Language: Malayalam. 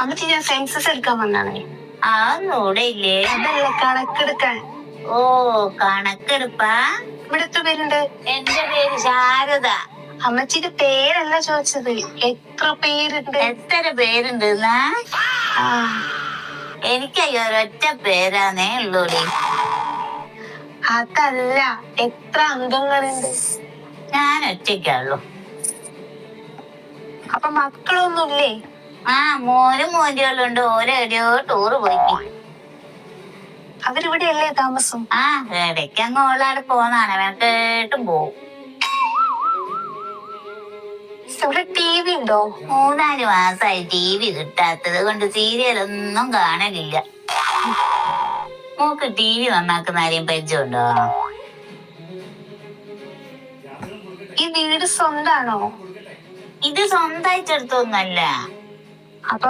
അമ്മച്ചി ഞാൻ സെൻസസ് എടുക്കാൻ വന്നാണേ. അതൊന്നും ഇവിടെ ഇല്ലേ? അതല്ല, കണക്കെടുക്കാൻ. ഓ, കണക്കെടുപ്പാ? ഇവിടെ എത്ര പേരുണ്ട്? എന്റെ പേര് ശാരദ. അമ്മച്ചിന്റെ പേരല്ല ചോദിച്ചത്, എത്ര പേരുണ്ട്? എത്ര പേരുണ്ട്? എനിക്കയ്യോ ഒരൊറ്റ പേരാന്നേ ഉള്ളൂടി. അതല്ല, എത്ര അംഗങ്ങളുണ്ട്? ഞാൻ ഒറ്റയ്ക്കുള്ളൂ. അപ്പൊ മക്കളൊന്നുമില്ലേ? മോനും മോന്റെകളുണ്ട്. ഓരെവിടെയോ ടൂറ് പോയി. അവരിവിടെയല്ലേ താമസം? ഇടയ്ക്ക് അങ്ങ് ഓളാടെ പോന്നാണ്, കേട്ടും പോവും. ഇവിടെ ടി വി ഉണ്ടോ? 3-4 മാസമായി TV കിട്ടാത്തത് കൊണ്ട് സീരിയലൊന്നും കാണലില്ല. മോക്ക് TV നന്നാക്കുന്ന ആരെയും പരിചയമുണ്ടോ? ഈ വീട് സ്വന്താണോ? ഇത് സ്വന്തമായിട്ടെടുത്തൊന്നല്ല. അപ്പൊ